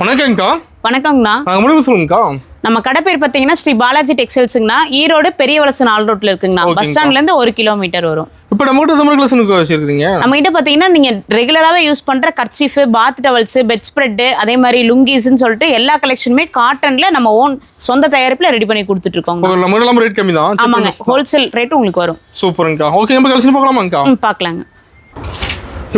வணக்கங்கக்கா. வணக்கங்கண்ணா. நாங்கள் முடிவு சொல்லுங்கக்கா. நம்ம கடை பேர் பார்த்தீங்கன்னா ஸ்ரீ பாலாஜி டெக்ஸ்டைல்ஸுங்கண்ணா. ஈரோடு பெரிய வலசு 4 ரோட்ல இருக்குங்கண்ணா. பஸ் ஸ்டாண்ட்லேருந்து 1 கிலோமீட்டர் வரும். இப்போ நம்மகிட்ட தமிழ் கலெக்ஷனுக்கு வச்சிருக்கீங்க. நம்ம கிட்ட பார்த்தீங்கன்னா நீங்கள் ரெகுலராகவே யூஸ் பண்ணுற கர்ச்சீஃபு, பாத் டவல்ஸு, பெட் ஸ்ப்ரெட்டு, அதே மாதிரி லுங்கீஸ்ன்னு சொல்லிட்டு எல்லா கலெக்ஷனுமே காட்டனில் நம்ம ஓன் சொந்த தயாரிப்பில் ரெடி பண்ணி கொடுத்துட்ருக்கோங்க. நம்ம எல்லாம் ரேட் கம்மி தான். ஆமாங்க, ஹோல்சேல் ரேட்டு உங்களுக்கு வரும். சூப்பருங்கக்கா. ஓகே, நம்ம கலெக்ஷன் பார்க்கலாமாங்கக்கா? பார்க்கலாங்க.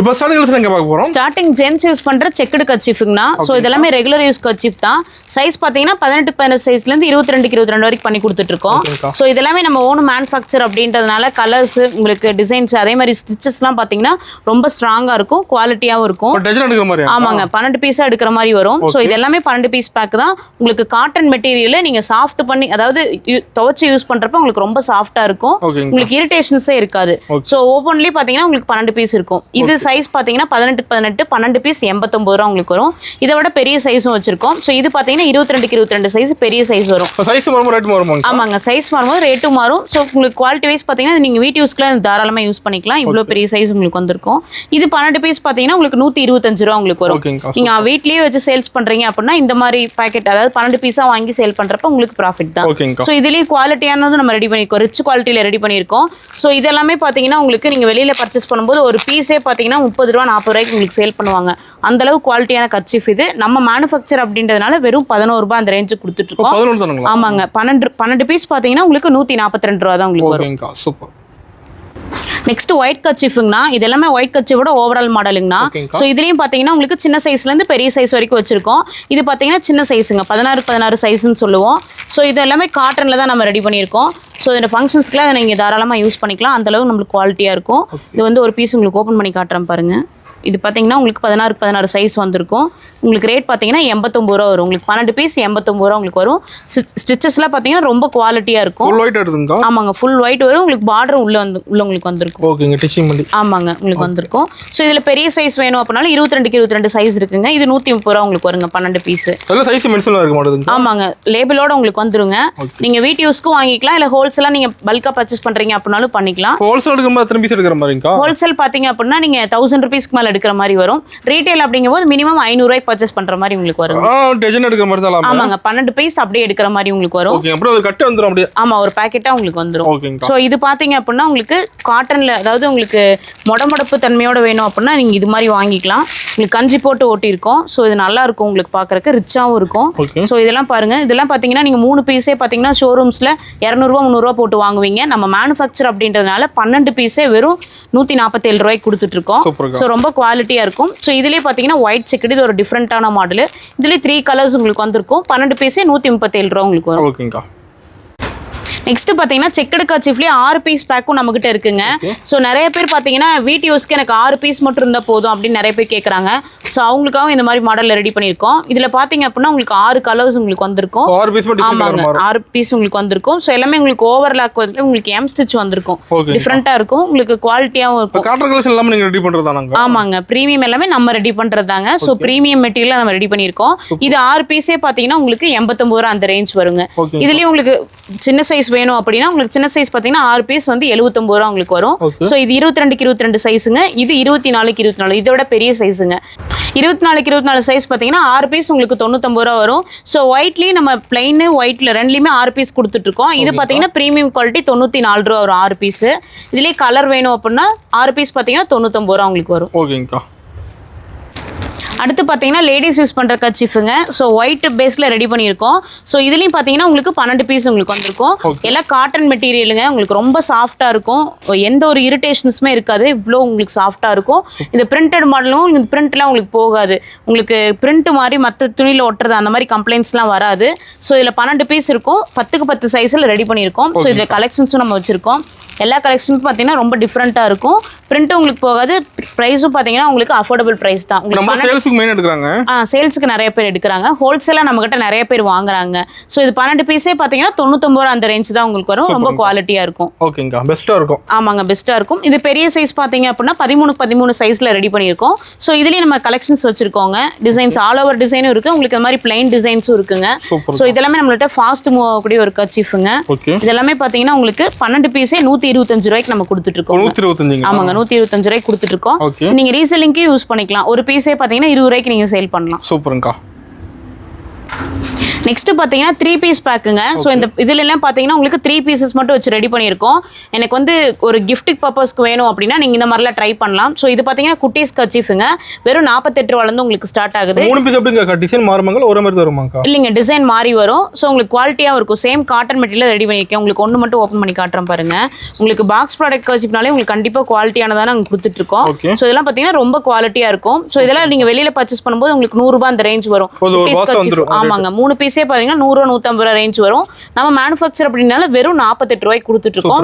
இப்போ ஸ்டார்டிங் கலெக்ஷன் எங்கே பார்க்க போகிறோம்? ஸ்டார்டிங் ஜென்ஸ் யூஸ் பண்ணுற செக்குடு கர்ச்சீஃப்ங்கண்ணா. ஸோ இதெல்லாமே ரெகுலர் யூஸ் கர்ச்சீஃப் தான். சைஸ் பார்த்தீங்கன்னா 18-18 சைஸ்லேருந்து 22-22 வரைக்கும் பண்ணி கொடுத்துட்ருக்கோம். ஸோ இதெல்லாமே நம்ம ஓன் மேனுஃபேக்சர் அப்படின்றதுனால கலர்ஸ் உங்களுக்கு டிசைன்ஸ் அதே மாதிரி ஸ்டிச்சஸ்லாம் பார்த்தீங்கன்னா ரொம்ப ஸ்ட்ராங்காக இருக்கும், குவாலிட்டியாகவும் இருக்கும். ஆமாங்க, 12 பீஸாக எடுக்கிற மாதிரி வரும். ஸோ இது எல்லாமே 12 பீஸ் பேக் தான். உங்களுக்கு காட்டன் மெட்டீரியல் நீங்கள் சாஃப்ட் பண்ணி அதாவது துவைச்சு யூஸ் பண்ணுறப்ப உங்களுக்கு ரொம்ப சாஃப்டாக இருக்கும், உங்களுக்கு இரிட்டேஷன்ஸே இருக்காது. ஸோ ஓப்பன்லேயே பார்த்தீங்கன்னா உங்களுக்கு 12 பீஸ் இருக்கும். இது சைஸ் பார்த்தீங்கன்னா 18-18 12 பீஸ் 89 ரூபா உங்களுக்கு வரும். இதை விட பெரிய சைஸும் வச்சிருக்கோம். ஸோ இது பார்த்தீங்கன்னா 22-22 சைஸ் பெரிய சைஸ் வரும். ஆமாங்க, சைஸ் மாறும்போது ரேட்டும் மாறும். ஸோ உங்களுக்கு குவாலிட்டி வைஸ் பார்த்தீங்கன்னா நீங்கள் வீட்டு யூஸ்க்குலாம் தாராளமாக யூஸ் பண்ணிக்கலாம். இவ்வளோ பெரிய சைஸ் உங்களுக்கு வந்திருக்கும். இது 12 பீஸ் பார்த்தீங்கன்னா உங்களுக்கு 125 ரூபா உங்களுக்கு வரும். நீங்கள் வீட்லேயே வச்சு சேல்ஸ் பண்ணுறீங்க அப்படின்னா இந்த மாதிரி பேக்கெட் அதாவது 12 பீஸாக வாங்கி சேல் பண்ணுறப்ப உங்களுக்கு ப்ராஃபிட் தான். ஸோ இதுலேயும் குவாலிட்டியானதும் நம்ம ரெடி பண்ணியிருக்கோம், ரிச் குவாலிட்டியில் ரெடி பண்ணியிருக்கோம். ஸோ இதெல்லாமே பார்த்தீங்கன்னா உங்களுக்கு நீங்கள் வெளியில் பர்ச்சேஸ் பண்ணும்போது ஒரு பீஸே பார்த்தீங்கன்னா 30 ரூபா 40 ரூபாய்க்கு உங்களுக்கு சேல் பண்ணுவாங்க. அந்த அளவு குவாலிட்டியான கர்ச்சீஃப் இது. நம்ம மேனுஃபேக்சர் அப்படின்றதுனால வெறும் 11 ரூபாய் அந்த ரேஞ்சுக்கு கொடுத்துட்டு இருக்கோம். ஆமாங்க, 12 பீஸ் பார்த்தீங்கன்னா உங்களுக்கு 142 ரூபா தான் உங்களுக்கு வரும். சூப்பர். நெக்ஸ்ட் ஒயிட் கர்ச்சீஃப்ங்கண்ணா. இது எல்லாமே ஒயிட் கர்ச்சீஃபோட ஓவரால் மாடலுங்கண்ணா. ஸோ இதுலேயும் பார்த்தீங்கன்னா உங்களுக்கு சின்ன சைஸ்லேருந்து பெரிய சைஸ் வரைக்கும் வச்சிருக்கோம். இது பார்த்தீங்கன்னா சின்ன சைஸுங்க, 16 சைஸ்ன்னு சொல்லுவோம். ஸோ இது எல்லாமே காட்டனில் தான் நம்ம ரெடி பண்ணியிருக்கோம். ஸோ இந்த ஃபங்க்ஷன்ஸ்க்குலாம் அதை நீங்கள் தாராளமாக யூஸ் பண்ணிக்கலாம். அந்தளவு நம்மளுக்கு குவாலிட்டியாக இருக்கும். இது வந்து ஒரு பீஸ் உங்களுக்கு ஓப்பன் பண்ணி காட்டுறேன் பாருங்கள். இது பார்த்தீங்கன்னா உங்களுக்கு 16 சைஸ் வந்திருக்கும். உங்களுக்கு ரேட் பார்த்தீங்கன்னா 89 ரூபா வரும். உங்களுக்கு 12 பீஸ் 89 ரூபா உங்களுக்கு வரும். ஸ்டிச்சஸ்லாம் பார்த்தீங்கன்னா ரொம்ப குவாலிட்டியாக இருக்கும். ஆமாங்க, ஃபுல் ஒயிட் வரும். உங்களுக்கு பார்டர் உள்ள உங்களுக்கு வந்திருக்கும். ஆமாங்க, உங்களுக்கு வந்திருக்கும். ஸோ இதில் பெரிய சைஸ் வேணும் அப்படின்னாலும் 22-22 சைஸ் இருக்குங்க. இது 130 ரூபா உங்களுக்கு வருங்க 12 பீஸ். ஆமாங்க, லேபிளோட உங்களுக்கு வந்துருங்க. நீங்கள் வீட்டு யூஸ்க்கும் வாங்கிக்கலாம், இல்லை ஹோல்சேலாக நீங்கள் பல்காக பர்ச்சேஸ் பண்ணுறீங்க அப்படின்னாலும் பண்ணிக்கலாம். ஹோல்சேல் பார்த்தீங்க அப்படின்னா நீங்கள் 1000 ருபீஸ்க்கு மேலே எடுக்கிற மாதிரி வரும். ரீட்டைல் அப்படிங்கும்போது மினிமம் 500 ரூபாய்க்கு பர்ச்சேஸ் பண்ற மாதிரி உங்களுக்கு வரும். ஆமாங்க, 12 பீஸ் அப்படியே எடுக்கிற மாதிரி உங்களுக்கு வரும். ஆமா, ஒரு பாக்கெட்டா உங்களுக்கு வந்துரும். சோ இது பாத்தீங்க அப்படின்னா உங்களுக்கு காட்டன்ல அதாவது உங்களுக்கு மொடமொடப்பு தன்மையோட வேணும் அப்படின்னா நீங்க இது மாதிரி வாங்கிக்கலாம். உங்களுக்கு கஞ்சி போட்டு ஓட்டி இருக்கும். ஸோ இது நல்லா இருக்கும், உங்களுக்கு பார்க்கறதுக்கு ரிச்சாகவும் இருக்கும். ஸோ இதெல்லாம் பாருங்க, இதெல்லாம் பார்த்தீங்கன்னா நீங்கள் 3 பீஸே பார்த்தீங்கன்னா ஷோரூம்ஸில் 200 ரூபா 300 ரூபா போட்டு வாங்குவீங்க. நம்ம மேனுஃபேக்சர் அப்படின்றதுனால 12 பீஸே வெறும் 147 ரூபாய்க்கு கொடுத்துட்ருக்கோம். ஸோ ரொம்ப குவாலிட்டியாக இருக்கும். ஸோ இதுலேயே பார்த்தீங்கன்னா ஒயிட் செக்குடு, இது ஒரு டிஃப்ரெண்ட்டான மாடல். இதுலேயே 3 கலர்ஸ் உங்களுக்கு வந்திருக்கும். 12 பீஸே 137 ரூபா உங்களுக்கு வரும். நெக்ஸ்ட் பார்த்தீங்கன்னா செக்கடு கர்ச்சீஃப்லேயே 6 பீஸ் பேக்கும் நம்மகிட்ட இருக்குங்க. ஸோ நிறைய பேர் பார்த்தீங்கன்னா வீட்டு யூஸ்க்கு எனக்கு 6 பீஸ் மட்டும் இருந்தால் போதும் அப்படின்னு நிறைய பேர் கேட்குறாங்க. ஸோ அவங்களுக்காக இந்த மாதிரி மாடலில் ரெடி பண்ணியிருக்கோம். இதில் பார்த்தீங்க அப்படின்னா உங்களுக்கு 6 கலர்ஸ் உங்களுக்கு வந்திருக்கும். ஆமாங்க, 6 பீஸ் உங்களுக்கு வந்திருக்கும். ஸோ எல்லாமே உங்களுக்கு ஓவர்லாக் வந்து உங்களுக்கு எம் ஸ்டிச் வந்திருக்கும். டிஃப்ரெண்ட்டாக இருக்கும், உங்களுக்கு குவாலிட்டியாகவும் இருக்கும். ஆமாங்க, ப்ரீமியம் எல்லாமே நம்ம ரெடி பண்ணுறதாங்க. ஸோ ப்ரீமியம் மெட்டீரியல் நம்ம ரெடி பண்ணியிருக்கோம். இது 6 பீஸே பார்த்தீங்கன்னா உங்களுக்கு 89 ரூபா அந்த ரேஞ்ச் வருங்க. இதுலேயும் உங்களுக்கு சின்ன சைஸ் வேணும் அப்படின்னா உங்களுக்கு சின்ன சைஸ் பார்த்தீங்கன்னா 6 பீஸ் வந்து 79 ரூபா உங்களுக்கு வரும். ஸோ இது 22-22 சைஸுங்க. இது 24-24, இதோட பெரிய சைஸுங்க. 24-24 சைஸ் பார்த்தீங்கன்னா 6 பீஸ் உங்களுக்கு 99 ரூபா வரும். ஸோ ஒயிட்லேயும் நம்ம பிளைனு ஒயிட்ல ரெண்டுலேயுமே 6 பீஸ் கொடுத்துட்ருக்கோம். இது பார்த்தீங்கன்னா ப்ரீமியம் குவாலிட்டி 94 ரூபா வரும் 6 பீஸ். இதுலேயே கலர் வேணும் அப்படின்னா 6 பீஸ் பார்த்தீங்கன்னா 99 ரூபா உங்களுக்கு வரும். ஓகேங்கக்கா. அடுத்து பார்த்தீங்கன்னா லேடிஸ் யூஸ் பண்ணுற கர்ச்சீஃபுங்க. ஸோ ஒயிட் பேஸில் ரெடி பண்ணியிருக்கோம். ஸோ இதுலேயும் பார்த்தீங்கன்னா உங்களுக்கு 12 பீஸ் உங்களுக்கு வந்திருக்கும். எல்லாம் காட்டன் மெட்டீரியலுங்க, உங்களுக்கு ரொம்ப சாஃப்டாக இருக்கும், எந்த ஒரு இரிட்டேஷன்ஸுமே இருக்காது, இவ்வளோ உங்களுக்கு சாஃப்டாக இருக்கும். இந்த பிரிண்டட் மாடலும் இந்த பிரிண்ட்லாம் உங்களுக்கு போகாது, உங்களுக்கு பிரிண்ட் மாதிரி மற்ற துணியில் ஒட்டுறது அந்த மாதிரி கம்ப்ளைண்ட்ஸ்லாம் வராது. ஸோ இதில் 12 பீஸ் இருக்கும், 10க்கு 10 சைஸில் ரெடி பண்ணியிருக்கோம். ஸோ இதில் கலெக்ஷன்ஸும் நம்ம வச்சுருக்கோம். எல்லா கலெக்ஷன்ஸும் பார்த்தீங்கன்னா ரொம்ப டிஃப்ரெண்ட்டாக இருக்கும், பிரிண்ட்டும் உங்களுக்கு போகாது, ப்ரைஸும் பார்த்தீங்கன்னா உங்களுக்கு அஃபோர்டபுள் ப்ரைஸ் தான். உங்களுக்கு சேல்ஸுக்கு நிறைய பேர் எடுக்கிறாங்க, ஹோல்சேலாக நம்மகிட்ட நிறைய பேர் வாங்குறாங்க. ஸோ இது 12 பீஸே பார்த்தீங்கன்னா 99 ரூபா அந்த ரேஞ்ச் தான் உங்களுக்கு வரும். ரொம்ப குவாலிட்டியாக இருக்கும். ஓகேங்கா, பெஸ்ட்டாக இருக்கும். ஆமாங்க, பெஸ்ட்டாக இருக்கும். இது பெரிய சைஸ் பார்த்தீங்க அப்படின்னா 13-13 சைஸில் ரெடி பண்ணியிருக்கோம். ஸோ இதுலேயும் நம்ம கலெக்ஷன்ஸ் வச்சிருக்கோங்க. டிசைன்ஸ் ஆல் ஓவர் டிசைனும் இருக்குது, உங்களுக்கு இந்த மாதிரி பிளைன் டிசைன்ஸும் இருக்குங்க. ஸோ இதெல்லாமே நம்மள்ட்ட ஃபாஸ்ட் மூவ் ஆகக்கூடிய ஒரு கர்ச்சீஃபுங்க. இதெல்லாமே பார்த்தீங்கன்னா உங்களுக்கு 12 பீஸே 125 ரூபாய்க்கு நம்ம கொடுத்துட்ருக்கோம். ஆமாங்க, 125 ரூபாய்க்கு கொடுத்துட்ருக்கோம். நீங்கள் ரீசெல்லிங்க்கு யூஸ் பண்ணிக்கலாம். ஒரு பீஸே பார்த்தீங்கன்னா 20 ரூபாய்க்கு நீங்கள் சேல் பண்ணலாம். சூப்பருங்கக்கா. நெக்ஸ்ட் பார்த்தீங்கன்னா 3 பீஸ் பேக்குங்க. ஸோ இந்த இதுல எல்லாம் பார்த்தீங்கன்னா உங்களுக்கு 3 பீசஸ் மட்டும் வச்சு ரெடி பண்ணியிருக்கோம். எனக்கு வந்து ஒரு கிஃப்ட் பர்பஸ்க்கு வேணும் அப்படின்னா நீங்க இந்த மாதிரிலாம் ட்ரை பண்ணலாம். ஸோ இது பார்த்தீங்கன்னா குட்டீஸ் கர்ச்சீஃபுங்க. வெறும் 48 ரூபாயிலிருந்து உங்களுக்கு ஸ்டார்ட் ஆகுது. 3 பீஸ் எப்படிங்க டிசைன் மாறுமாங்க ஒரே மாதிரி வருமாக்கா? இல்லைங்க, டிசைன் மாறி வரும். ஸோ உங்களுக்கு குவாலிட்டியாக இருக்கும். சேம் காட்டன் மெட்டீரியல் ரெடி பண்ணியிருக்கேன். உங்களுக்கு ஒன்று மட்டும் ஓப்பன் பண்ணி காட்டுறேன் பாருங்க. உங்களுக்கு பாக்ஸ் ப்ராடக்ட் கர்ச்சீஃப்னாலே உங்களுக்கு கண்டிப்பாக குவாலிட்டியானதான நாங்கள் கொடுத்துட்ருக்கோம். ஸோ இதெல்லாம் பார்த்தீங்கன்னா ரொம்ப குவாலிட்டியாக இருக்கும். ஸோ இதெல்லாம் நீங்கள் வெளியில் பர்ச்சேஸ் பண்ணும்போது உங்களுக்கு 100 ரூபாய் அந்த ரேஞ்ச் வரும். ஆமாங்க, 3 பீஸே பார்த்தீங்கன்னா 100 150 ரூபாய் ரேஞ்ச் வரும். நம்ம மேனுஃபேக்சர் அப்படின்னால வெறும் 48 ரூபாய்க்கு கொடுத்துட்டு இருக்கோம்.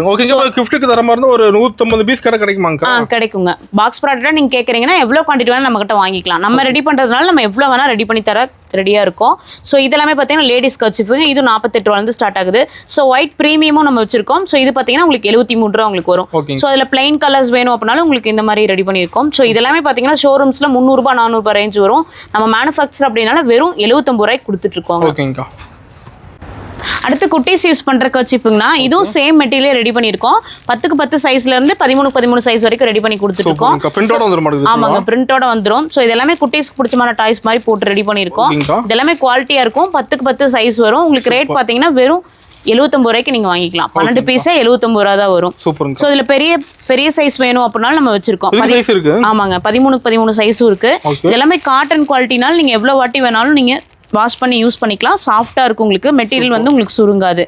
கிஃப்ட்டுக்கு தர மாதிரி ஒரு 150 பீஸ் கிடைக்குமாங்க? கிடைக்குங்க. பாக்ஸ் ப்ராடக்ட்டா நீங்க கேட்குறீங்கன்னா எவ்வளோ குவான்டிட்டி வேணால் நம்ம கிட்ட வாங்கிக்கலாம். நம்ம ரெடி பண்ணுறதுனால நம்ம எவ்வளோ வேணால் ரெடி பண்ணி தர ரெடியாக இருக்கும். ஸோ இதெல்லாமே பார்த்தீங்கன்னா லேடிஸ் கர்ச்சீஃபுங்க. இது 48 ரூபாயிலிருந்து ஸ்டார்ட் ஆகுது. ஸோ ஒயிட் ப்ரீமியமும் நம்ம வச்சிருக்கோம். ஸோ இது பார்த்தீங்கன்னா உங்களுக்கு 73 ரூபா உங்களுக்கு வரும். ஸோ அதில் பிளைன் கலர்ஸ் வேணும் அப்படின்னாலும் உங்களுக்கு இந்த மாதிரி ரெடி பண்ணியிருக்கோம். ஸோ இதெல்லாமே பார்த்தீங்கன்னா ஷோரூம்ஸில் 300 ரூபாய் 400 ரூபாய் ரேஞ்ச் வரும். நம்ம மேனுஃபேக்சர் அப்படின்னால வெறும் 79 ரூபாய்க்கு கொடுத்துட்ருக்கோங்க. அடுத்து குட்டீஸ் யூஸ் பண்ற கர்ச்சீஃப்னா இதுவும் சேம் மெட்டீரியல் ரெடி பண்ணியிருக்கோம். 10க்கு 10 சைஸ்ல இருந்து 13 சைஸ் வரைக்கும் ரெடி பண்ணி கொடுத்துட்டு இருக்கோம். ஆமாங்க, பிரிண்டோட வந்துடும். ஸோ இதெல்லாமே குட்டீஸ்க்கு பிடிச்சமான டாய்ஸ் மாதிரி போட்டு ரெடி பண்ணியிருக்கோம். இதெல்லாமே குவாலிட்டியா இருக்கும். 10க்கு 10 சைஸ் வரும். உங்களுக்கு ரேட் பார்த்தீங்கன்னா வெறும் 79 ரூபாய்க்கு நீங்க வாங்கிக்கலாம். 12 பீஸே 79 ரூபா தான் வரும். ஸோ இதுல பெரிய சைஸ் வேணும் அப்படின்னாலும் நம்ம வச்சிருக்கோம். ஆமாங்க, 13க்கு 13 சைஸும் இருக்கு. இதெல்லாமே காட்டன் குவாலிட்டினால நீங்க எவ்வளவு வாட்டி வேணாலும் நீங்க வாஷ் பண்ணி யூஸ் பண்ணிக்கலாம். சாஃப்டா இருக்கும். உங்களுக்கு மெட்டீரியல் வந்து உங்களுக்கு சுருங்காது.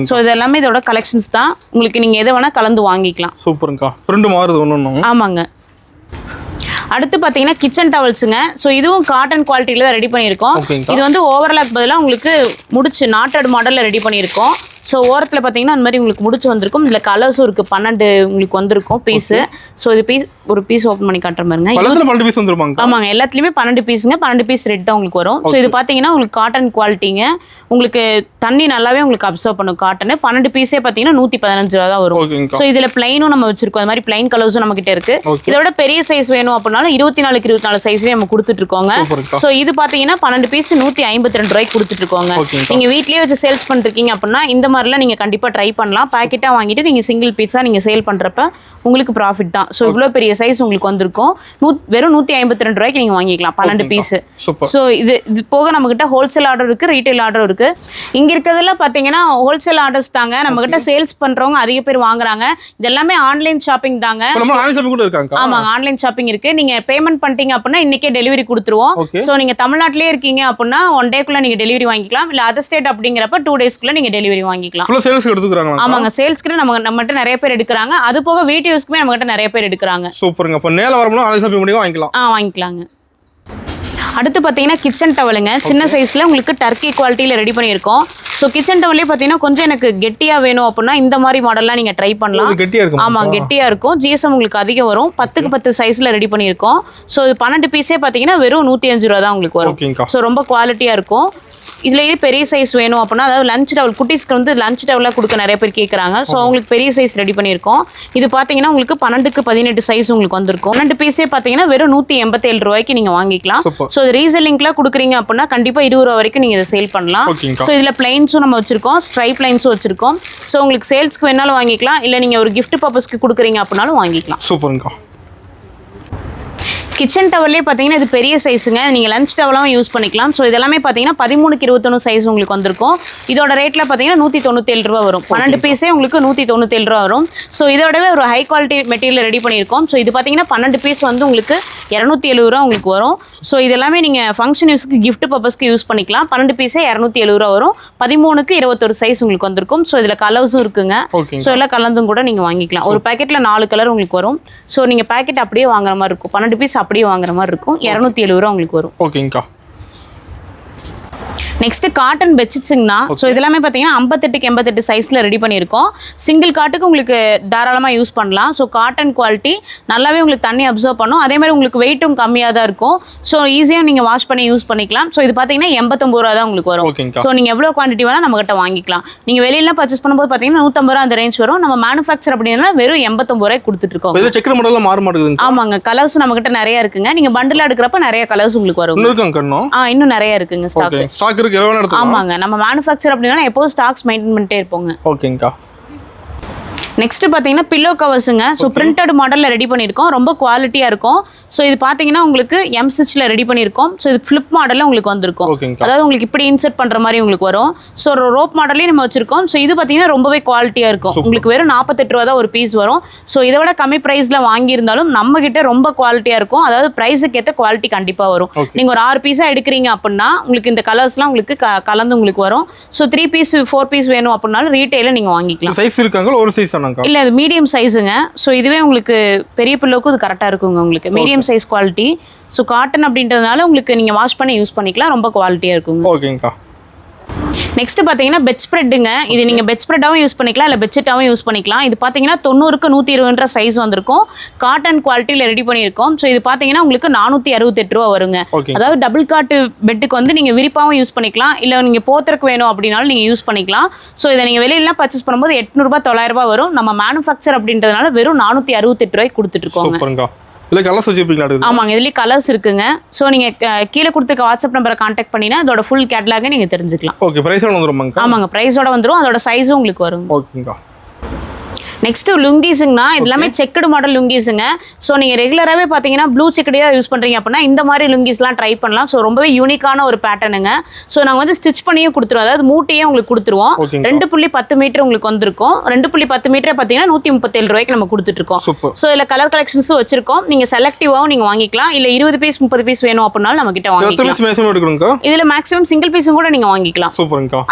ஸோ இது எல்லாமே இதோட கலெக்ஷன்ஸ் தான். உங்களுக்கு நீங்க எதை வேணா கலந்து வாங்கிக்கலாம். சூப்பர்ங்கா. பிரிண்ட் மாறுது ஒண்ணு. ஆமாங்க. அடுத்து பார்த்தீங்கன்னா கிச்சன் டவல்ஸுங்க. ஸோ இதுவும் காட்டன் குவாலிட்டியில தான் ரெடி பண்ணியிருக்கோம். இது வந்து ஓவர்லாக் பதிலாக உங்களுக்கு முடிச்சு நாட்டட் மாடலில் ரெடி பண்ணியிருக்கோம். ஸோ ஓரத்தில் பார்த்தீங்கன்னா அந்த மாதிரி உங்களுக்கு முடிச்சு வந்திருக்கும். இதில் கலர்ஸும் இருக்குது. 12 உங்களுக்கு வந்திருக்கும் பீஸு. ஸோ இது ஒரு பீஸ் ஓப்பன் பண்ணி காட்டுற பாருங்க. 12 பீஸ் வந்துருமாங்க? ஆமாங்க, எல்லாத்துலேயுமே 12 பீஸுங்க. 12 பீஸ் ரெட் தான் உங்களுக்கு வரும். ஸோ இது பார்த்தீங்கன்னா உங்களுக்கு காட்டன் குவாலிட்டிங்க. உங்களுக்கு தண்ணி நல்லாவே உங்களுக்கு அப்சர்வ் பண்ணும் காட்டனு. 12 பீஸே பார்த்தீங்கன்னா 115 ரூபா தான் வரும். ஸோ இதில் பிளைனும் நம்ம வச்சிருக்கோம். அது மாதிரி பிளைன் கலர்ஸும் நம்ம கிட்ட இருக்கு. இதோட பெரிய சைஸ் வேணும் அப்படின்னாலும் 24க்கு 24 சைஸ்லேயே நம்ம கொடுத்துட்டு இருக்கோங்க. ஸோ இது பார்த்தீங்கன்னா 12 பீஸ் 152 ரூபாய்க்கு கொடுத்துட்டு இருக்கோங்க. நீங்கள் வீட்லேயே வச்சு சேல்ஸ் பண்ணிருக்கீங்க அப்படின்னா இந்த மாதிரிலாம் நீங்கள் கண்டிப்பாக ட்ரை பண்ணலாம். பேக்கெட்டாக வாங்கிட்டு நீங்கள் சிங்கிள் பீஸாக நீங்கள் சேல் பண்ணுறப்ப உங்களுக்கு ப்ராஃபிட் தான். ஸோ இவ்வளோ பெரிய சைஸ் உங்களுக்கு வந்திருக்கும். வெறும் 152 ரூபாய்க்கு நீங்கள் வாங்கிக்கலாம் 12 பீஸு. ஸோ இது போக நம்மகிட்ட ஹோல்சேல் ஆர்டர் இருக்குது, ரீட்டைல் ஆர்டர் இருக்குது. இங்கே இருக்கிறதெல்லாம் பார்த்தீங்கன்னா ஹோல்சேல் ஆர்டர்ஸ் தாங்க. நம்மகிட்ட சேல்ஸ் பண்ணுறவங்க அதிக பேர் வாங்குறாங்க. இது எல்லாமே ஆன்லைன் ஷாப்பிங் தாங்க. ஆமாங்க, ஆன்லைன் ஷாப்பிங் இருக்குது. நீங்கள் பேமெண்ட் பண்ணிட்டீங்க அப்படின்னா இன்றைக்கே டெலிவரி கொடுத்துருவோம். ஸோ நீங்கள் தமிழ்நாட்டிலே இருக்கீங்க அப்படின்னா 1 டேக்குள்ளே நீங்கள் டெலிவரி வாங்கிக்கலாம். இல்லை அதர் ஸ்டேட் அப்படிங்கிறப்ப 2 டேஸ்க்குள்ளே நீங்கள் டெலிவரி வாங்கிக்கலாம். ஆமாங்க, சேல்ஸ்க்கு நம்மகிட்ட நிறைய பேர் எடுக்கிறாங்க. அது போக வீட்டு யூஸ்க்குமே நம்மகிட்ட நிறைய பேர் எடுக்கிறாங்க. சூப்பருங்க. அப்ப நேல வரணும் ஆன்லைன் ஷாப்பிங் பண்ணி வாங்கிக்கலாம். வாங்கிக்கலாங்க. அடுத்து பார்த்தீங்கன்னா கிச்சன் டவலுங்க. சின்ன சைஸில் உங்களுக்கு டர்க்கி குவாலிட்டியில் ரெடி பண்ணியிருக்கோம். ஸோ கிச்சன் டவல்லே பார்த்தீங்கன்னா கொஞ்சம் எனக்கு கெட்டியாக வேணும் அப்படின்னா இந்த மாதிரி மாடல்லாம் நீங்கள் ட்ரை பண்ணலாம். ஆமாம், கெட்டியாக இருக்கும். ஜிஎஸ்எம் உங்களுக்கு அதிகம் வரும். 10க்கு 10 சைஸில் ரெடி பண்ணியிருக்கோம். ஸோ இது 12 பீஸே பார்த்தீங்கன்னா வெறும் 105 ரூபா தான் உங்களுக்கு வரும். ஸோ ரொம்ப குவாலிட்டியாக இருக்கும். இதுலேயே பெரிய சைஸ் வேணும் அப்படின்னா, அதாவது லஞ்ச் டவல் குட்டீஸ்க்கு வந்து லஞ்ச் டவலாக கொடுக்க நிறைய பேர் கேட்குறாங்க. ஸோ அவங்களுக்கு பெரிய சைஸ் ரெடி பண்ணியிருக்கோம். இது பார்த்தீங்கன்னா உங்களுக்கு 12க்கு 18 சைஸ் உங்களுக்கு வந்திருக்கும். 12 பீஸே பார்த்தீங்கன்னா வெறும் 187 ரூபாய்க்கு நீங்கள் வாங்கிக்கலாம். ஸோ இது ரீசெல்லிங்லாம் கொடுக்குறீங்க அப்படின்னா கண்டிப்பாக 20 ரூபா வரைக்கும் நீங்கள் இதை சேல் பண்ணலாம். ஸோ இதில் பிளைன்ஸும் நம்ம வச்சிருக்கோம், ஸ்ட்ரைப் லைன்ஸும் வச்சிருக்கோம். ஸோ உங்களுக்கு சேல்ஸ்க்கு வேணாலும் வாங்கிக்கலாம், இல்லை நீங்கள் ஒரு கிஃப்ட் பர்பஸ்க்கு கொடுக்குறீங்க அப்படின்னாலும் வாங்கிக்கலாம். சூப்பருங்க. கிச்சன் டவல்லே பார்த்தீங்கன்னா இது பெரிய சைஸுங்க. நீங்கள் லஞ்ச் டவலாகவும் யூஸ் பண்ணிக்கலாம். ஸோ இதெல்லாமே பார்த்தீங்கன்னா 13க்கு 21 சைஸ் உங்களுக்கு வந்திருக்கும். இதோட ரேட்டில் பார்த்தீங்கன்னா 197 ரூபா வரும். 12 பீஸே உங்களுக்கு 197 ரூபா வரும். ஸோ இதோடவே ஒரு ஹை குவாலிட்டி மெட்டீரியல் ரெடி பண்ணியிருக்கோம். ஸோ இது பார்த்தீங்கன்னா 12 பீஸ் வந்து உங்களுக்கு 270 ரூபா உங்களுக்கு வரும். ஸோ இதெல்லாமே நீங்கள் ஃபங்க்ஷன் யூஸ்க்கு கிஃப்ட் பர்பஸ்க்கு யூஸ் பண்ணிக்கலாம். 12 பீஸே 270 ரூபா வரும். 13க்கு 21 சைஸ் உங்களுக்கு வந்திருக்கும். ஸோ இதில் கலர்ஸும் இருக்குங்க. ஸோ எல்லாம் கலந்தும் கூட நீங்கள் வாங்கிக்கலாம். ஒரு பேக்கெட்டில் 4 கலர் உங்களுக்கு வரும். ஸோ நீங்கள் பேக்கெட் அப்படியே வாங்குற மாதிரி இருக்கும். 12 பீஸ் அப்படியே வாங்குற மாதிரி இருக்கும். 270 ரூபா உங்களுக்கு வரும். ஓகேங்கா. Next cotton பெட்ஷீட்ஸுங்கண்ணா. ஸோ இதெல்லாமே பார்த்தீங்கன்னா 58க்கு 88 சைஸில் ரெடி பண்ணியிருக்கோம். சிங்கிள் காட்டுக்கு உங்களுக்கு தாராளமாக யூஸ் பண்ணலாம். ஸோ காட்டன் குவாலிட்டி நல்லாவே உங்களுக்கு தண்ணி அப்சர்வ் பண்ணும். அதே மாதிரி உங்களுக்கு வெயிட்டும் கம்மியாக தான் இருக்கும். ஸோ ஈஸியாக நீங்கள் வாஷ் பண்ணி யூஸ் பண்ணிக்கலாம். ஸோ இது பார்த்தீங்கன்னா 89 ரூபா தான் உங்களுக்கு வரும். ஸோ நீங்கள் எவ்வளோ குவான்டிட்டி வேணால் நம்மகிட்ட வாங்கிக்கலாம். நீங்கள் வெளியிலாம் பர்ச்சேஸ் பண்ணும்போது பார்த்தீங்கன்னா 150 ரூபா அந்த ரேஞ்ச் வரும். நம்ம மேனுஃபேக்சர் அப்படின்னா வெறும் 89 ரூபாய்க்கு கொடுத்துட்ருக்கோம். ஆமாங்க, கலர்ஸ் நம்மகிட்ட நிறைய இருக்குங்க. நீங்கள் பண்டில் எடுக்கிறப்ப நிறைய கலர்ஸ் உங்களுக்கு வரும். இன்னும் நிறைய இருக்குங்க ஸ்டாக். ஆமாங்க, நம்ம மேனுஃபேக்சர் அப்படின்னா எப்போதும் ஸ்டாக்ஸ் மெயின்டைன் பண்ணிட்டே இருப்போங்க. ஓகேங்கா. நெக்ஸ்ட் பார்த்தீங்கன்னா பில்லோ கவர்ஸுங்க. ஸோ பிரிண்டட் மாடலில் ரெடி பண்ணியிருக்கோம், ரொம்ப குவாலிட்டியாக இருக்கும். ஸோ இது பார்த்தீங்கன்னா உங்களுக்கு எம் ஸ்டிச்சில் ரெடி பண்ணியிருக்கோம். ஸோ இது ஃப்ளிப் மாடலில் உங்களுக்கு வந்திருக்கும். அதாவது உங்களுக்கு இப்படி இன்சர்ட் பண்ணுற மாதிரி உங்களுக்கு வரும். ஸோ ரோப் மாடலே நம்ம வச்சிருக்கோம். ஸோ இது பார்த்தீங்கன்னா ரொம்பவே குவாலிட்டியாக இருக்கும். உங்களுக்கு வெறும் 48 ரூபா தான் ஒரு பீஸ் வரும். ஸோ இதை விட கம்மி ப்ரைஸில் வாங்கியிருந்தாலும் நம்ம கிட்ட ரொம்ப குவாலிட்டியாக இருக்கும். அதாவது ப்ரைஸுக்கு ஏற்ற குவாலிட்டி கண்டிப்பாக வரும். நீங்கள் ஒரு 6 பீஸாக எடுக்கிறீங்க அப்படின்னா உங்களுக்கு இந்த கலர்ஸ்லாம் உங்களுக்கு கலந்து உங்களுக்கு வரும். ஸோ 3 பீஸ் 4 பீஸ் வேணும் அப்படின்னாலும் ரீட்டைல நீங்கள் வாங்கிக்கலாம். சைஸ் இருக்காங்க ஒரு சைஸ் தானாங்க? இல்லை அது மீடியம் சைஸுங்க. ஸோ இதுவே உங்களுக்கு பெரிய பில்லோக்கும் இது கரெக்டாக இருக்குங்க. உங்களுக்கு medium size quality. So cotton அப்படின்றதுனால உங்களுக்கு நீங்கள் வாஷ் பண்ணி யூஸ் பண்ணிக்கலாம், ரொம்ப குவாலிட்டியாக இருக்குங்க. ஓகேங்கக்கா. நெக்ஸ்ட் பார்த்தீங்கன்னா பெட் ஸ்ப்ரெட்டுங்க. இது நீங்கள் பெட் ஸ்ப்ரெட்டாகவும் யூஸ் பண்ணிக்கலாம், இல்லை பெட்ஷீட்டாகவும் யூஸ் பண்ணிக்கலாம். இது பார்த்தீங்கன்னா 90க்கு 120 சைஸ் வந்திருக்கும். காட்டன் குவாலிட்டியில் ரெடி பண்ணியிருக்கோம். ஸோ இது பார்த்தீங்கன்னா உங்களுக்கு 468 ரூபா வருங்க. அதாவது டபுள் காட்டு பெட்டுக்கு வந்து நீங்கள் விரிப்பாகவும் யூஸ் பண்ணிக்கலாம், இல்லை நீங்கள் போத்திரக்கு வேணும் அப்படின்னாலும் நீங்கள் யூஸ் பண்ணிக்கலாம். ஸோ இதை நீங்கள் வெளியிலாம் பர்ச்சேஸ் பண்ணும்போது 800 900 வரும். நம்ம மேனுஃபேக்சர் அப்படின்றதுனால வெறும் 468 ரூபாய்க்கு கொடுத்துட்ருக்கோங்க. இல்லை கலர்ஸ் வச்சுருப்பீங்களா? ஆமாங்க, இதுலேயும் கலர்ஸ் இருக்குங்க. ஸோ நீங்கள் கீழே கொடுத்துக்க வாட்ஸ்அப் நம்பரை கான்டாக்ட் பண்ணினா அதோட ஃபுல் கேட்லாகை நீங்கள் தெரிஞ்சுக்கலாம். ஓகே, ப்ரைஸோட வந்துருமாங்க? ஆமாங்க, ப்ரைஸோட வந்துடும். அதோட சைஸும் உங்களுக்கு வரும். ஓகேங்கா. நெக்ஸ்ட் லுங்கீஸுங்கண்ணா. இது எல்லாமே செக்குடு மாடல் லுங்கீஸுங்க. ஸோ நீங்கள் ரெகுலராகவே பார்த்தீங்கன்னா ப்ளூ செக்குடே யூஸ் பண்ணுறீங்க அப்படின்னா இந்த மாதிரி லுங்கீஸ்லாம் ட்ரை பண்ணலாம். ஸோ ரொம்பவே யூனிக்கான ஒரு பேட்டர்னுங்க. ஸோ நாங்கள் வந்து ஸ்டிச் பண்ணியும் கொடுத்துருவோம், அதாவது மூட்டையே உங்களுக்கு கொடுத்துருவோம். 2.10 மீட்டர் உங்களுக்கு வந்திருக்கும். 2.10 மீட்டர் பார்த்தீங்கன்னா 137 ரூபாய்க்கு நம்ம கொடுத்துட்ருக்கோம். ஸோ இதில் கலர் கலெக்ஷன்ஸும் வச்சிருக்கோம். நீங்கள் செலக்டிவாகவும் நீங்கள் வாங்கிக்கலாம், இல்லை 20 பீஸ் 30 பீஸ் வேணும் அப்படின்னாலும் நம்ம கிட்ட வாங்கிக்கலாம். இதில் மேக்ஸிமம் சிங்கிள் பீஸும் கூட நீங்கள் வாங்கிக்கலாம்.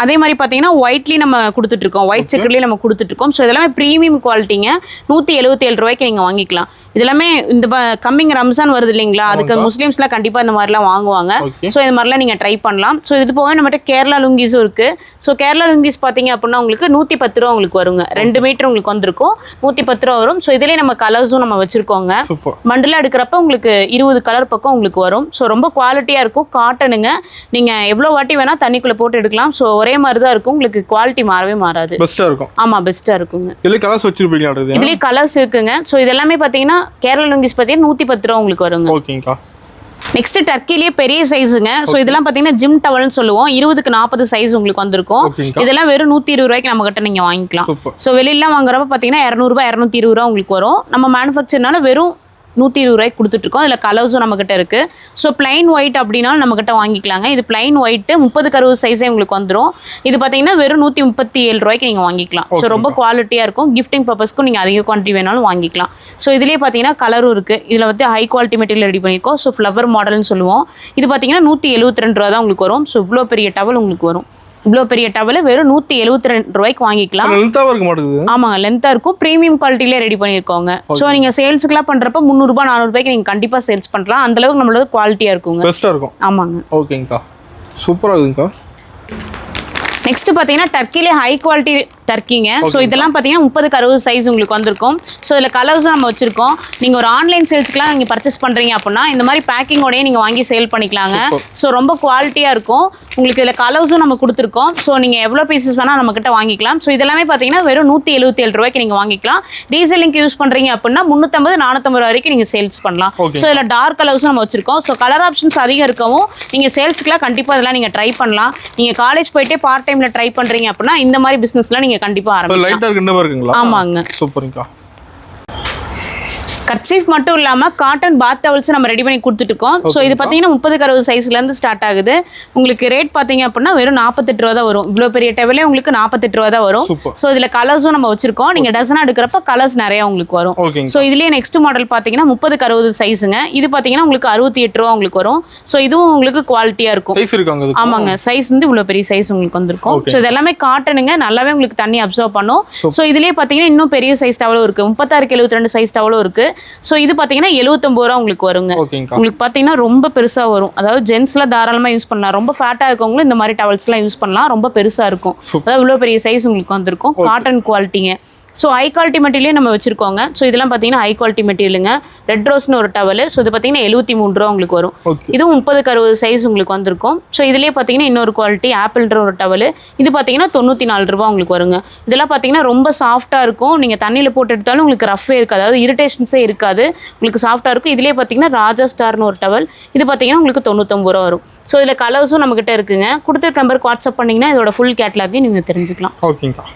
அதே மாதிரி பார்த்தீங்கன்னா ஒயிட்லி நம்ம கொடுத்துட்ருக்கோம், ஒயிட் செக்குட்லேயே நம்ம கொடுத்துட்ருக்கோம். ஸோ இதெல்லாமே ப்ரீமியம் குவாலிட்டிங்க. 177 ரூபாய்க்கு நீங்கள் வாங்கிக்கலாம். இதெல்லாமே இந்த கம்மிங் ரம்ஜான் வருது இல்லைங்களா, அதுக்கு முஸ்லீம்ஸ்லாம் கண்டிப்பாக இந்த மாதிரிலாம் வாங்குவாங்க. ஸோ இது மாதிரிலாம் நீங்கள் ட்ரை பண்ணலாம். ஸோ இது போக நம்மகிட்ட கேரளா லுங்கீஸும் இருக்குது. ஸோ கேரளா லுங்கீஸ் பார்த்தீங்க அப்படின்னா உங்களுக்கு 110 ரூபா உங்களுக்கு வருங்க. 2 மீட்டர் உங்களுக்கு வந்திருக்கும், 110 ரூபா வரும். ஸோ இதுலேயே நம்ம கலர்ஸும் நம்ம வச்சுருக்கோங்க. பண்டில் எடுக்கிறப்ப உங்களுக்கு 20 கலர் பக்கம் உங்களுக்கு வரும். ஸோ ரொம்ப குவாலிட்டியாக இருக்கும். காட்டனுங்க. நீங்கள் எவ்வளோ வாட்டி வேணால் தண்ணிக்குள்ளே போட்டு எடுக்கலாம். ஸோ ஒரே மாதிரி தான் இருக்கும், உங்களுக்கு குவாலிட்டி மாறவே மாறாது. பெஸ்ட்டாக இருக்கும். ஆமாம், பெஸ்ட்டாக இருக்குங்க. இதுலயே கலர்ஸ் இருக்குங்க. ஸோ இதெல்லாமே பார்த்தீங்கன்னா கேரளா லுங்கீஸ் பார்த்தீங்கன்னா 110 ரூபா உங்களுக்கு வருங்க. ஓகேங்கா. நெக்ஸ்ட் டர்க்கிலேயே பெரிய சைஸுங்க. ஸோ இதெல்லாம் பார்த்தீங்கன்னா ஜிம் டவல்னு சொல்லுவோம். 20க்கு 40 சைஸ் உங்களுக்கு வந்திருக்கும். இதெல்லாம் வெறும் 120 ரூபாய்க்கு நம்ம கிட்ட நீங்கள் வாங்கிக்கலாம். ஸோ வெளியிலாம் வாங்குறப்ப பார்த்தீங்கன்னா 200 ரூபாய் 220 ரூபா உங்களுக்கு வரும். நம்ம மேனுஃபேக்சர்னால வெறும் 120 ரூபாய்க்கு கொடுத்துட்ருக்கோம். இதில் கலர்ஸும் நம்மக்கிட்ட இருக்குது. ஸோ பிளைன் ஒயிட் அப்படின்னாலும் நம்மக்கிட்ட வாங்கிக்கலாங்க. இது பிளைன் ஒயிட்டு 30க்கு 60 சைஸே உங்களுக்கு வந்துடும். இது பார்த்தீங்கன்னா வெறும் 137 ரூபாய்க்கு நீங்கள் வாங்கிக்கலாம். ஸோ ரொம்ப குவாலிட்டியாக இருக்கும். கிஃப்டிங் பர்பஸ்க்கும் நீங்கள் அதிக குவான்டிட்டி வேணாலும் வாங்கிக்கலாம். ஸோ இதுலேயே பார்த்தீங்கன்னா கலரும் இருக்குது. இதில் வந்து ஹை குவாலிட்டி மெட்டீரியல் ரெடி பண்ணியிருக்கோம். ஸோ ஃப்ளவர் மாடல்னு சொல்லுவோம். இது பார்த்தீங்கன்னா 172 ரூபா தான் உங்களுக்கு வரும். ஸோ இவ்வளோ பெரிய டவல் உங்களுக்கு வரும். இவ்வளோ பெரிய டவல் வெறும் 172 ரூபாய்க்கு வாங்கிக்கலாம். ஆமாங்க, லென்த்தாக இருக்கும். ப்ரீமியம் குவாலிட்டியிலே ரெடி பண்ணியிருக்கோங்க. ஸோ நீங்கள் சேல்ஸுக்குலாம் பண்ணுறப்ப 300 ரூபாய் 400 ரூபாய்க்கு நீங்கள் கண்டிப்பாக சேல்ஸ் பண்ணலாம். அந்தளவுக்கு நம்மளோட குவாலிட்டியாக இருக்குங்க. பெஸ்ட்டாக இருக்கும். ஆமாங்க. ஓகேங்கக்கா, சூப்பராக இருக்குங்கக்கா. நெக்ஸ்ட் பார்த்தீங்கன்னா டர்க்கிலே ஹை குவாலிட்டி டர்க்கிங்க. ஸோ இதெல்லாம் பார்த்தீங்கன்னா 30க்கு 60 சைஸ் உங்களுக்கு வந்திருக்கும். ஸோ இதில் கலர்ஸும் நம்ம வச்சுருக்கோம். நீங்கள் ஒரு ஆன்லைன் சேல்ஸ்க்குலாம் நீங்கள் பர்ச்சேஸ் பண்ணுறீங்க அப்படின்னா இந்த மாதிரி பேக்கிங்கோடய நீங்கள் வாங்கி சேல் பண்ணிக்கலாங்க. ஸோ ரொம்ப குவாலிட்டியாக இருக்கும். உங்களுக்கு இதில் கலர்ஸும் நம்ம கொடுத்துருக்கோம். ஸோ நீங்கள் எவ்வளோ பீசஸ் வேணால் நம்மக்கிட்ட வாங்கிக்கலாம். ஸோ இதெல்லாமே பார்த்தீங்கன்னா வெறும் 177 ரூபாய்க்கு நீங்கள் வாங்கிக்கலாம். ரீசெல்லிங்க்கு யூஸ் பண்ணுறீங்க அப்படின்னா 350 450 வரைக்கும் நீங்கள் சேல்ஸ் பண்ணலாம். ஸோ இதில் டார்க் கலர்ஸும் நம்ம வச்சுருக்கோம். ஸோ கலர் ஆப்ஷன்ஸ் அதிகம் இருக்கவும் நீங்கள் சேல்ஸுக்குலாம் கண்டிப்பாக இதெல்லாம் நீங்கள் ட்ரை பண்ணலாம். நீங்கள் காலேஜ் போயிட்டே பார்ட் டைமில் ட்ரை பண்ணுறீங்க அப்படின்னா இந்த மாதிரி பிஸ்னஸ்லாம் நீங்கள் கண்டிப்பா ஆரம்பிக்கலாம். ஆமாங்க, சூப்பர்ங்கா. கர்ச்சீஃப் மட்டும் இல்லாமல் காட்டன் பாத் டவல்ஸ் நம்ம ரெடி பண்ணி கொடுத்துட்ருக்கோம். ஸோ இது பார்த்தீங்கன்னா 30க்கு 60 சைஸ்லேருந்து ஸ்டார்ட் ஆகுது. உங்களுக்கு ரேட் பார்த்தீங்க அப்படின்னா வெறும் 48 ரூபா தான் வரும். இவ்வளோ பெரிய டவலே உங்களுக்கு 48 ரூபா தான் வரும். ஸோ இதில் கலர்ஸும் நம்ம வச்சிருக்கோம். நீங்கள் டசனாக எடுக்கிறப்ப கலர்ஸ் நிறையா உங்களுக்கு வரும். ஸோ இதுலேயே நெக்ஸ்ட் மாடல் பார்த்தீங்கன்னா 30க்கு 60 சைஸுங்க. இது பார்த்தீங்கன்னா உங்களுக்கு 68 ரூபா உங்களுக்கு வரும். ஸோ இதுவும் உங்களுக்கு குவாலிட்டியாக இருக்கும். ஆமாங்க, சைஸ் வந்து இவ்வளோ பெரிய சைஸ் உங்களுக்கு வந்திருக்கும். ஸோ இது எல்லாமே காட்டனுங்க, நல்லாவே உங்களுக்கு தண்ணி அப்சர்வ் பண்ணும். ஸோ இதுலேயே பார்த்தீங்கன்னா இன்னும் பெரிய சைஸ் டவலும் இருக்குது. 36க்கு 72 சைஸ் டவலும் இருக்குது. ஸோ இது பார்த்தீங்கன்னா 79 ரூபா உங்களுக்கு வருங்க. உங்களுக்கு பார்த்தீங்கன்னா ரொம்ப பெருசாக வரும். அதாவது ஜென்ஸ்லாம் தாராளமாக யூஸ் பண்ணலாம். ரொம்ப ஃபேட்டாக இருக்கவங்களும் இந்த மாதிரி டவல்ஸ்லாம் யூஸ் பண்ணலாம். ரொம்ப பெருசாக இருக்கும். அதாவது இவ்வளோ பெரிய சைஸ் உங்களுக்கு வந்திருக்கும். காட்டன் குவாலிட்டிங்க. ஸோ ஹை குவாலிட்டி மெட்டீரியலே நம்ம வச்சிருக்கோங்க. ஸோ இதெல்லாம் பார்த்தீங்கன்னா ஹை குவாலிட்டி மெட்டீரியலுங்க. ரெட் ரோஸ்னு ஒரு டவல். ஸோ இது பார்த்தீங்கன்னா 73 ரூபா உங்களுக்கு வரும். இதுவும் 30க்கு 60 சைஸ் உங்களுக்கு வந்திருக்கும். ஸோ இதுலேயே பார்த்தீங்கன்னா இன்னொரு குவாலிட்டி ஆப்பிள்ன்ற ஒரு டவல். இது பார்த்தீங்கன்னா 94 ரூபா உங்களுக்கு வருங்க. இதெல்லாம் பார்த்தீங்கன்னா ரொம்ப சாஃப்டாக இருக்கும். நீங்கள் தண்ணியில் போட்டு எடுத்தாலும் உங்களுக்கு ரஃபே இருக்காது, அதாவது இரிட்டேஷன்ஸே இருக்காது, உங்களுக்கு சாஃப்டாக இருக்கும். இதுலேயே பார்த்தீங்கன்னா ராஜா ஸ்டார்னு ஒரு டவல். இது பார்த்தீங்கன்னா உங்களுக்கு 99 ரூபா வரும். ஸோ இதில் கலர்ஸும் நம்மகிட்ட இருக்குங்க. கொடுத்துருக்க நம்பருக்கு வாட்ஸ்அப் பண்ணிங்கன்னா இதோட ஃபுல் கேட்லாகையும் நீங்கள் தெரிஞ்சுக்கலாம். ஓகேங்கா.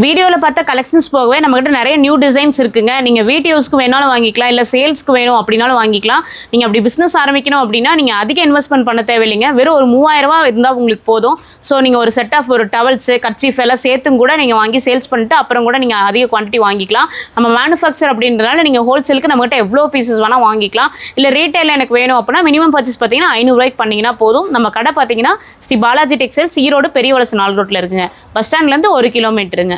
வீடியோவில் பார்த்த கலெக்ஷன்ஸ் போகவே நம்மகிட்ட நிறைய நியூ டிசைன்ஸ் இருக்குங்க. நீங்கள் வீட்டு யூஸ்க்கு வேணாலும் வாங்கிக்கலாம், இல்லை சேல்ஸ்க்கு வேணும் அப்படின்னாலும் வாங்கிக்கலாம். நீங்கள் அப்படி பிஸ்னஸ் ஆரம்பிக்கணும் அப்படின்னா நீங்கள் அதிக இன்வெஸ்ட்மெண்ட் பண்ண தேவையில்லைங்க. வெறும் ஒரு 3000 ரூபா இருந்தால் உங்களுக்கு போதும். ஸோ நீங்கள் ஒரு செட் ஆஃப் ஒரு டவல்ஸு கர்ச்சீஃப் எல்லாம் சேர்த்தும் கூட நீங்கள் வாங்கி சேல்ஸ் பண்ணிட்டு அப்புறம் கூட நீங்கள் அதிக குவான்டிட்டி வாங்கிக்கலாம். நம்ம மேனுஃபேக்சர் அப்படின்றனால நீங்கள் ஹோல்சேலுக்கு நம்மகிட்ட எவ்வளோ பீசஸ் வேணால் வாங்கிக்கலாம். இல்லை ரீட்டைலில் எனக்கு வேணும் அப்படின்னா மினிமம் பர்ச்சேஸ் பார்த்தீங்கன்னா 500 ரூபாய்க்கு பண்ணிங்கன்னா போதும். நம்ம கடை பார்த்தீங்கன்னா ஸ்ரீ பாலாஜி டெக்ஸ்டைல்ஸ் ஈரோடு பெரிய வலசு 4 ரோட்டில் இருக்குங்க. பஸ் ஸ்டாண்ட்லேருந்து 1 கிலோமீட்டருங்க.